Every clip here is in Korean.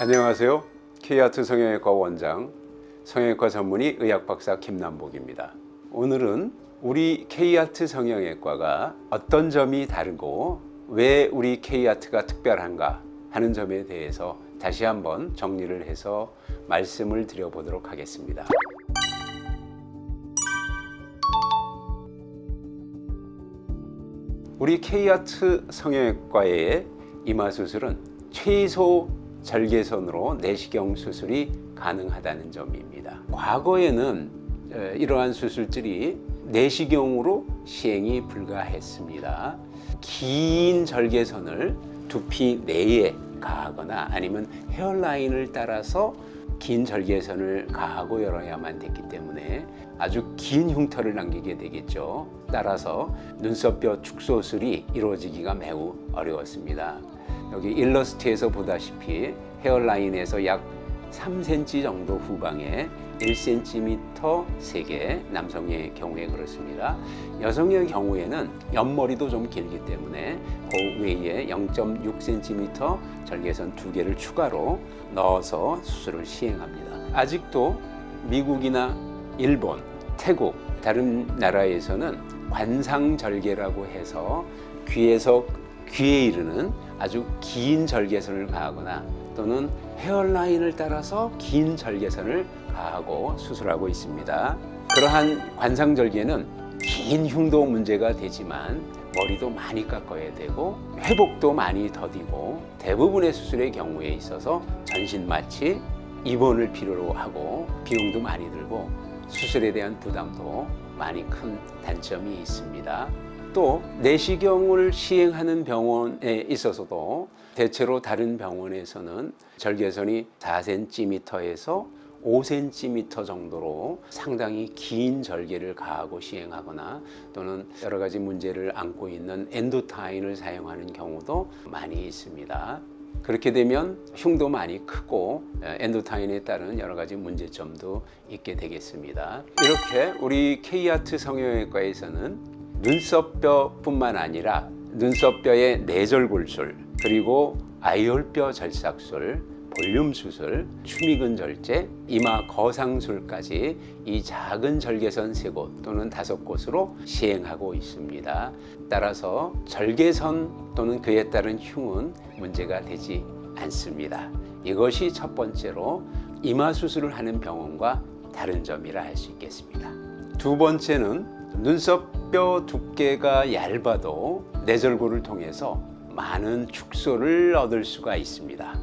안녕하세요. K아트 성형외과 원장, 성형외과 전문의 의학박사 김남복입니다. 오늘은 우리 K아트 성형외과가 어떤 점이 다르고 왜 우리 K아트가 특별한가 하는 점에 대해서 다시 한번 정리를 해서 말씀을 드려보도록 하겠습니다. 우리 K아트 성형외과의 이마 수술은 최소 절개선으로 내시경 수술이 가능하다는 점입니다. 과거에는 이러한 수술들이 내시경으로 시행이 불가했습니다. 긴 절개선을 두피 내에 가하거나 아니면 헤어라인을 따라서 긴 절개선을 가하고 열어야만 됐기 때문에 아주 긴 흉터를 남기게 되겠죠. 따라서 눈썹뼈 축소술이 이루어지기가 매우 어려웠습니다. 여기 일러스트에서 보다시피 헤어라인에서 약 3cm 정도 후방에 1cm 3개, 남성의 경우에 그렇습니다. 여성의 경우에는 옆머리도 좀 길기 때문에 그 외에 0.6cm 절개선 2개를 추가로 넣어서 수술을 시행합니다. 아직도 미국이나 일본, 태국, 다른 나라에서는 관상절개라고 해서 귀에서 귀에 이르는 아주 긴 절개선을 가하거나 또는 헤어라인을 따라서 긴 절개선을 가하고 수술하고 있습니다. 그러한 관상절개는 긴 흉도 문제가 되지만 머리도 많이 깎아야 되고 회복도 많이 더디고 대부분의 수술의 경우에 있어서 전신 마취, 입원을 필요로 하고 비용도 많이 들고 수술에 대한 부담도 많이 큰 단점이 있습니다. 또 내시경을 시행하는 병원에 있어서도 대체로 다른 병원에서는 절개선이 4cm에서 5cm 정도로 상당히 긴 절개를 가하고 시행하거나 또는 여러 가지 문제를 안고 있는 엔도타인을 사용하는 경우도 많이 있습니다. 그렇게 되면 흉도 많이 크고 엔도타인에 따른 여러 가지 문제점도 있게 되겠습니다. 이렇게 우리 K아트 성형외과에서는 눈썹뼈뿐만 아니라 눈썹뼈의 내절골술, 그리고 아이홀뼈 절삭술, 볼륨 수술, 추미근 절제, 이마 거상술까지 이 작은 절개선 3곳 또는 5곳으로 시행하고 있습니다. 따라서 절개선 또는 그에 따른 흉은 문제가 되지 않습니다. 이것이 첫 번째로 이마 수술을 하는 병원과 다른 점이라 할 수 있겠습니다. 두 번째는 눈썹뼈 두께가 얇아도 내절골을 통해서 많은 축소를 얻을 수가 있습니다.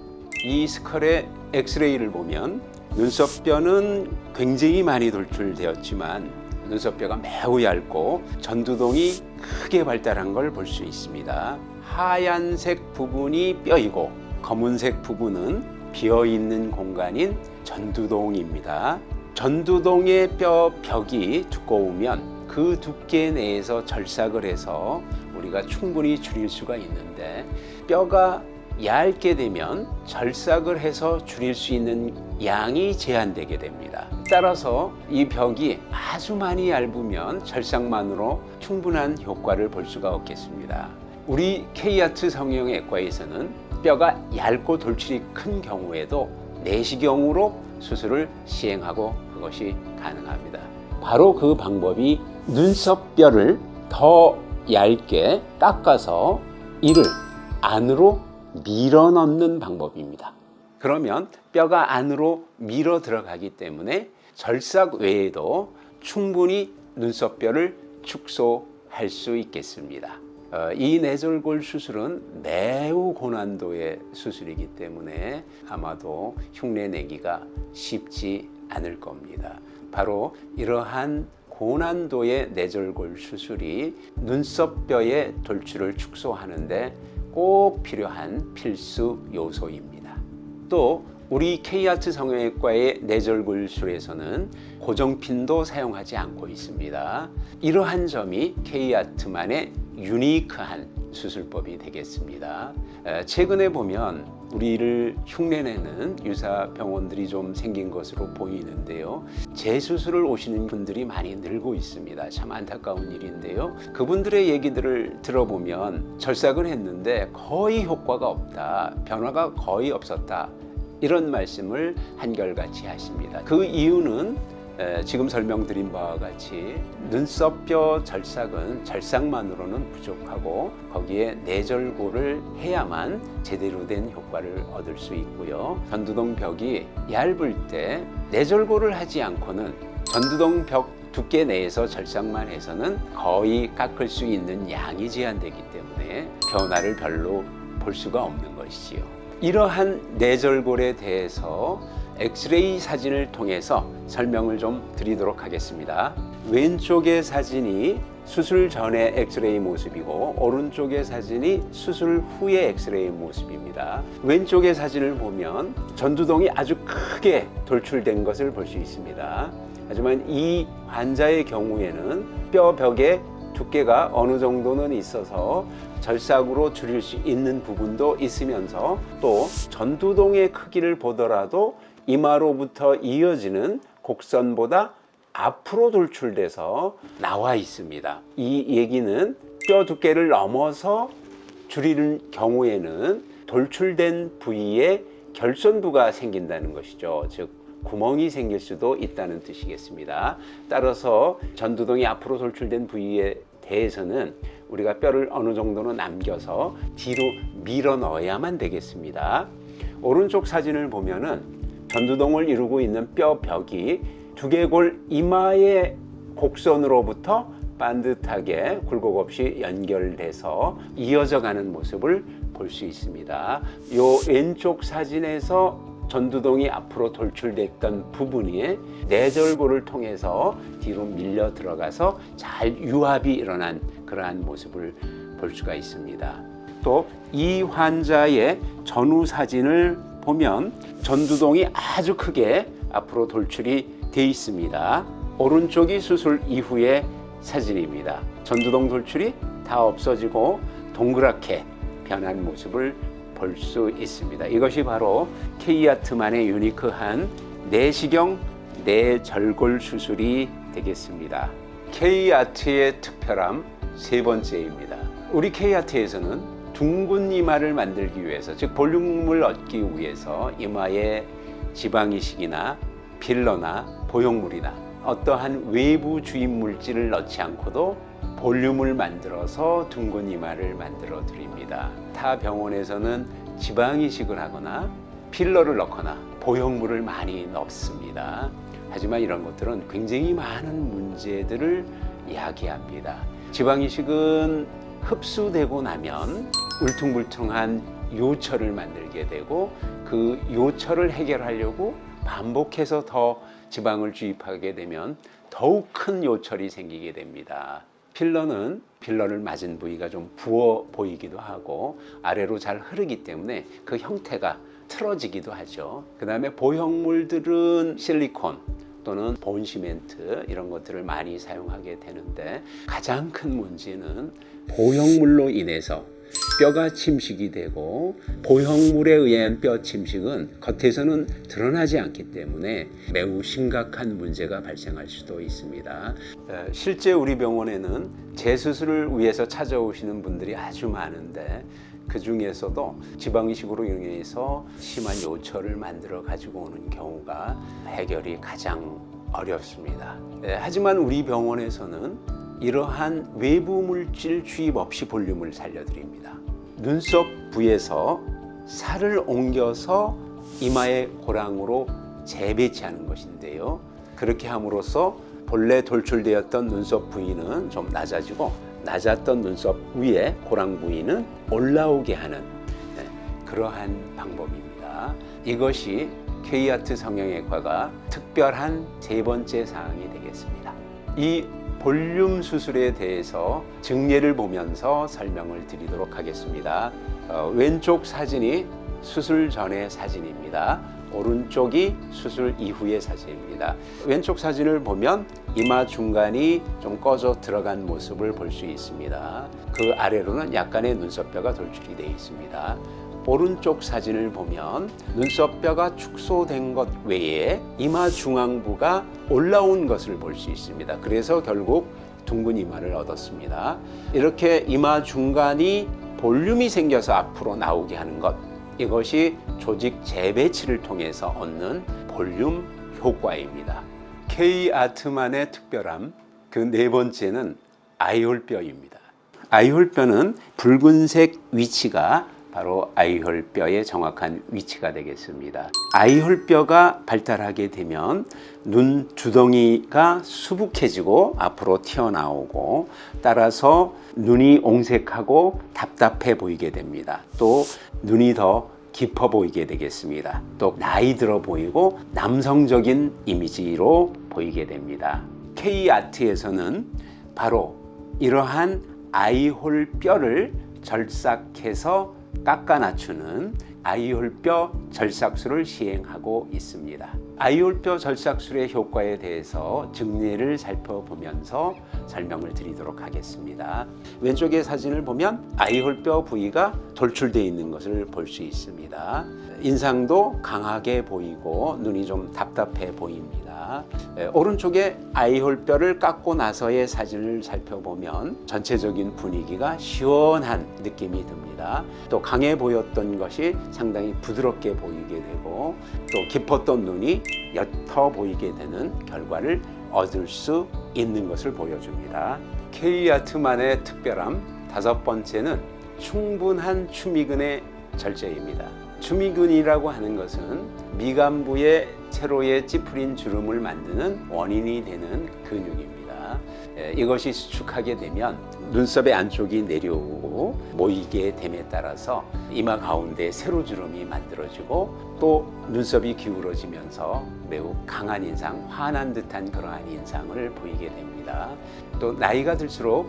이 스컬의 엑스레이를 보면 눈썹뼈는 굉장히 많이 돌출되었지만 눈썹뼈가 매우 얇고 전두동이 크게 발달한 걸 볼 수 있습니다. 하얀색 부분이 뼈이고 검은색 부분은 비어있는 공간인 전두동입니다. 전두동의 뼈 벽이 두꺼우면 그 두께 내에서 절삭을 해서 우리가 충분히 줄일 수가 있는데 뼈가 얇게 되면 절삭을 해서 줄일 수 있는 양이 제한되게 됩니다. 따라서 이 벽이 아주 많이 얇으면 절삭만으로 충분한 효과를 볼 수가 없겠습니다. 우리 K아트 성형외과에서는 뼈가 얇고 돌출이 큰 경우에도 내시경으로 수술을 시행하고 그것이 가능합니다. 바로 그 방법이 눈썹뼈를 더 얇게 깎아서 이를 안으로 밀어 넣는 방법입니다. 그러면 뼈가 안으로 밀어 들어가기 때문에 절삭 외에도 충분히 눈썹뼈를 축소할 수 있겠습니다. 이 내절골 수술은 매우 고난도의 수술이기 때문에 아마도 흉내 내기가 쉽지 않을 겁니다. 바로 이러한 고난도의 내절골 수술이 눈썹뼈의 돌출을 축소하는데 꼭 필요한 필수 요소입니다. 또 우리 K아트 성형외과의 내절골술에서는 고정핀도 사용하지 않고 있습니다. 이러한 점이 K아트만의 유니크한 수술법이 되겠습니다. 최근에 보면 우리를 흉내내는 유사 병원들이 좀 생긴 것으로 보이는데요. 재수술을 오시는 분들이 많이 늘고 있습니다. 참 안타까운 일인데요. 그분들의 얘기들을 들어보면 절삭을 했는데 거의 효과가 없다, 변화가 거의 없었다, 이런 말씀을 한결같이 하십니다. 그 이유는 지금 설명드린 바와 같이 눈썹뼈 절삭은 절삭만으로는 부족하고 거기에 내절골을 해야만 제대로 된 효과를 얻을 수 있고요. 전두동 벽이 얇을 때 내절골을 하지 않고는 전두동 벽 두께 내에서 절삭만 해서는 거의 깎을 수 있는 양이 제한되기 때문에 변화를 별로 볼 수가 없는 것이지요. 이러한 내절골에 대해서 엑스레이 사진을 통해서 설명을 좀 드리도록 하겠습니다. 왼쪽의 사진이 수술 전의 엑스레이 모습이고 오른쪽의 사진이 수술 후의 엑스레이 모습입니다. 왼쪽의 사진을 보면 전두동이 아주 크게 돌출된 것을 볼 수 있습니다. 하지만 이 환자의 경우에는 뼈 벽에 두께가 어느 정도는 있어서 절삭으로 줄일 수 있는 부분도 있으면서 또 전두동의 크기를 보더라도 이마로부터 이어지는 곡선보다 앞으로 돌출돼서 나와 있습니다. 이 얘기는 뼈 두께를 넘어서 줄이는 경우에는 돌출된 부위에 결손부가 생긴다는 것이죠. 즉 구멍이 생길 수도 있다는 뜻이겠습니다. 따라서 전두동이 앞으로 돌출된 부위에 대해서는 우리가 뼈를 어느 정도는 남겨서 뒤로 밀어 넣어야만 되겠습니다. 오른쪽 사진을 보면은 전두동을 이루고 있는 뼈 벽이 두개골 이마의 곡선으로부터 반듯하게 굴곡 없이 연결돼서 이어져 가는 모습을 볼 수 있습니다. 요 왼쪽 사진에서 전두동이 앞으로 돌출됐던 부분이 내절골을 통해서 뒤로 밀려 들어가서 잘 유합이 일어난 그러한 모습을 볼 수가 있습니다. 또 이 환자의 전후 사진을 보면 전두동이 아주 크게 앞으로 돌출이 돼 있습니다. 오른쪽이 수술 이후의 사진입니다. 전두동 돌출이 다 없어지고 동그랗게 변한 모습을 볼 수 있습니다. 이것이 바로 K아트만의 유니크한 내시경 내절골 수술이 되겠습니다. K아트의 특별함 세 번째입니다. 우리 K아트에서는 둥근 이마를 만들기 위해서, 즉 볼륨을 얻기 위해서 이마에 지방이식이나 필러나 보형물이나 어떠한 외부 주입 물질을 넣지 않고도 볼륨을 만들어서 둥근 이마를 만들어 드립니다. 타 병원에서는 지방이식을 하거나 필러를 넣거나 보형물을 많이 넣습니다. 하지만 이런 것들은 굉장히 많은 문제들을 야기합니다. 지방이식은 흡수되고 나면 울퉁불퉁한 요철을 만들게 되고 그 요철을 해결하려고 반복해서 더 지방을 주입하게 되면 더욱 큰 요철이 생기게 됩니다. 필러를 맞은 부위가 좀 부어 보이기도 하고 아래로 잘 흐르기 때문에 그 형태가 틀어지기도 하죠. 그 다음에 보형물들은 실리콘 또는 본시멘트 이런 것들을 많이 사용하게 되는데 가장 큰 문제는 보형물로 인해서 뼈가 침식이 되고 보형물에 의한 뼈 침식은 겉에서는 드러나지 않기 때문에 매우 심각한 문제가 발생할 수도 있습니다. 실제 우리 병원에는 재수술을 위해서 찾아오시는 분들이 아주 많은데 그 중에서도 지방이식으로 인해서 심한 요철을 만들어 가지고 오는 경우가 해결이 가장 어렵습니다. 하지만 우리 병원에서는 이러한 외부 물질 주입 없이 볼륨을 살려드립니다. 눈썹 부에서 살을 옮겨서 이마의 고랑으로 재배치하는 것인데요. 그렇게 함으로써 본래 돌출되었던 눈썹 부위는 좀 낮아지고 낮았던 눈썹 위에 고랑 부위는 올라오게 하는 그러한 방법입니다. 이것이 K아트 성형외과가 특별한 세 번째 사항이 되겠습니다. 이 볼륨 수술에 대해서 증례를 보면서 설명을 드리도록 하겠습니다. 왼쪽 사진이 수술 전의 사진입니다. 오른쪽이 수술 이후의 사진입니다. 왼쪽 사진을 보면 이마 중간이 좀 꺼져 들어간 모습을 볼 수 있습니다. 그 아래로는 약간의 눈썹뼈가 돌출이 되어 있습니다. 오른쪽 사진을 보면 눈썹뼈가 축소된 것 외에 이마 중앙부가 올라온 것을 볼 수 있습니다. 그래서 결국 둥근 이마를 얻었습니다. 이렇게 이마 중간이 볼륨이 생겨서 앞으로 나오게 하는 것, 이것이 조직 재배치를 통해서 얻는 볼륨 효과입니다. K아트만의 특별함, 그 네 번째는 아이홀뼈입니다. 아이홀뼈는 붉은색 위치가 바로 아이홀뼈의 정확한 위치가 되겠습니다. 아이홀뼈가 발달하게 되면 눈 주덩이가 수북해지고 앞으로 튀어나오고, 따라서 눈이 옹색하고 답답해 보이게 됩니다. 또 눈이 더 깊어 보이게 되겠습니다. 또 나이 들어 보이고 남성적인 이미지로 보이게 됩니다. K아트에서는 바로 이러한 아이홀뼈를 절삭해서 깎아 낮추는 아이홀뼈 절삭술을 시행하고 있습니다. 아이홀뼈 절삭술의 효과에 대해서 증례를 살펴보면서 설명을 드리도록 하겠습니다. 왼쪽의 사진을 보면 아이홀뼈 부위가 돌출되어 있는 것을 볼 수 있습니다. 인상도 강하게 보이고 눈이 좀 답답해 보입니다. 오른쪽에 아이홀뼈를 깎고 나서의 사진을 살펴보면 전체적인 분위기가 시원한 느낌이 듭니다. 또 강해 보였던 것이 상당히 부드럽게 보이게 되고, 또 깊었던 눈이 옅어 보이게 되는 결과를 얻을 수 있는 것을 보여줍니다. K아트만의 특별함, 다섯 번째는 충분한 추미근의 절제입니다. 추미근이라고 하는 것은 미간부의 세로의 찌푸린 주름을 만드는 원인이 되는 근육입니다. 이것이 수축하게 되면 눈썹의 안쪽이 내려오고 모이게 됨에 따라서 이마 가운데 세로주름이 만들어지고, 또 눈썹이 기울어지면서 매우 강한 인상, 환한 듯한 그러한 인상을 보이게 됩니다. 또 나이가 들수록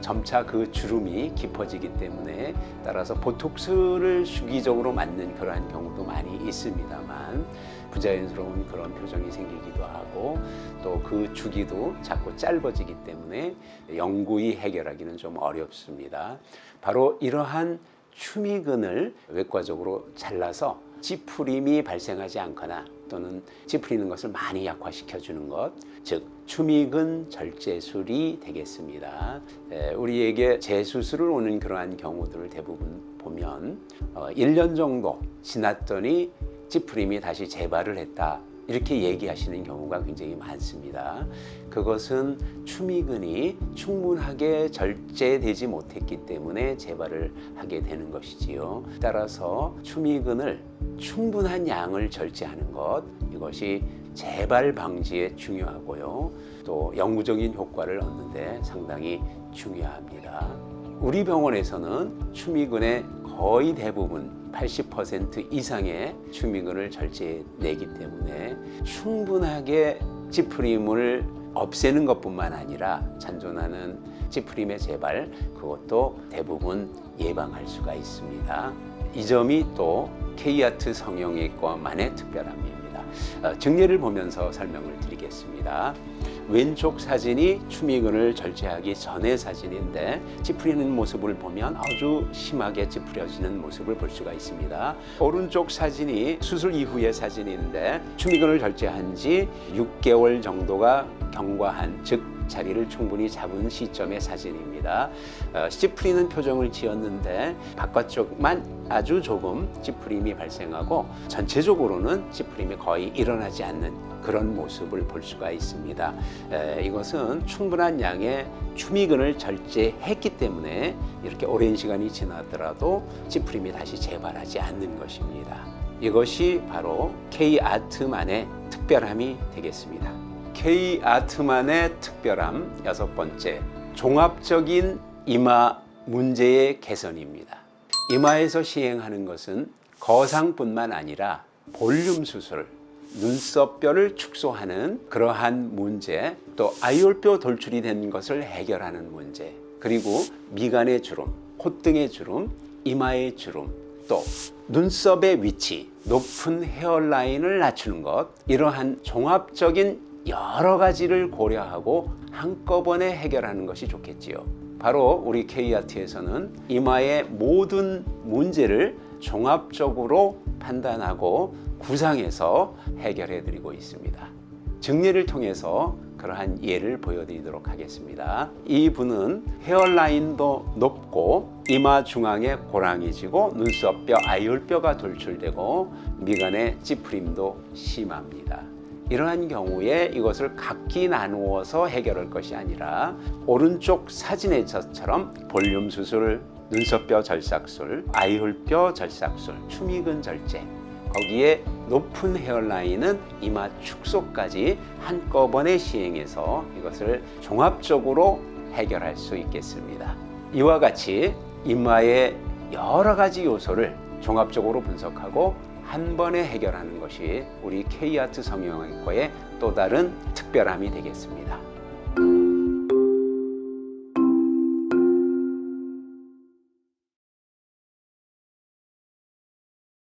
점차 그 주름이 깊어지기 때문에 따라서 보톡스를 주기적으로 맞는 그러한 경우도 많이 있습니다만, 부자연스러운 그런 표정이 생기기도 하고, 또 그 주기도 자꾸 짧아지기 때문에 영구히 해결하기는 좀 어렵습니다. 바로 이러한 추미근을 외과적으로 잘라서 찌푸림이 발생하지 않거나 또는 찌푸리는 것을 많이 약화시켜주는 것, 즉 추미근 절제술이 되겠습니다. 우리에게 재수술을 오는 그러한 경우들을 대부분 보면 1년 정도 지났더니 찌푸림이 다시 재발을 했다, 이렇게 얘기하시는 경우가 굉장히 많습니다. 그것은 추미근이 충분하게 절제되지 못했기 때문에 재발을 하게 되는 것이지요. 따라서 추미근을 충분한 양을 절제하는 것, 이것이 재발 방지에 중요하고요. 또 영구적인 효과를 얻는 데 상당히 중요합니다. 우리 병원에서는 추미근의 거의 대부분 80% 이상의 추미근을 절제내기 때문에 충분하게 찌푸림을 없애는 것뿐만 아니라 잔존하는 찌푸림의 재발, 그것도 대부분 예방할 수가 있습니다. 이 점이 또 K아트 성형외과만의 특별함입니다. 증례를 보면서 설명을 드리겠습니다. 왼쪽 사진이 추미근을 절제하기 전의 사진인데, 찌푸리는 모습을 보면 아주 심하게 찌푸려지는 모습을 볼 수가 있습니다. 오른쪽 사진이 수술 이후의 사진인데, 추미근을 절제한 지 6개월 정도가 경과한, 즉 자리를 충분히 잡은 시점의 사진입니다. 찌푸리는 표정을 지었는데 바깥쪽만 아주 조금 찌푸림이 발생하고, 전체적으로는 찌푸림이 거의 일어나지 않는 그런 모습을 볼 수가 있습니다. 이것은 충분한 양의 추미근을 절제했기 때문에 이렇게 오랜 시간이 지나더라도 찌푸림이 다시 재발하지 않는 것입니다. 이것이 바로 K아트만의 특별함이 되겠습니다. K아트만의 특별함, 여섯 번째, 종합적인 이마 문제의 개선입니다. 이마에서 시행하는 것은 거상뿐만 아니라 볼륨 수술, 눈썹뼈를 축소하는 그러한 문제, 또 아이홀뼈 돌출이 된 것을 해결하는 문제, 그리고 미간의 주름, 콧등의 주름, 이마의 주름, 또 눈썹의 위치, 높은 헤어라인을 낮추는 것, 이러한 종합적인 여러 가지를 고려하고 한꺼번에 해결하는 것이 좋겠지요. 바로 우리 K아트에서는 이마의 모든 문제를 종합적으로 판단하고 구상해서 해결해 드리고 있습니다. 증례를 통해서 그러한 예를 보여드리도록 하겠습니다. 이 분은 헤어라인도 높고 이마 중앙에 고랑이 지고 눈썹뼈, 아이올뼈가 돌출되고 미간에 찌푸림도 심합니다. 이러한 경우에 이것을 각기 나누어서 해결할 것이 아니라 오른쪽 사진에서처럼 볼륨 수술, 눈썹뼈 절삭술, 아이홀뼈 절삭술, 추미근 절제, 거기에 높은 헤어라인은 이마 축소까지 한꺼번에 시행해서 이것을 종합적으로 해결할 수 있겠습니다. 이와 같이 이마의 여러 가지 요소를 종합적으로 분석하고 한 번에 해결하는 것이 우리 K아트 성형외과의 또 다른 특별함이 되겠습니다.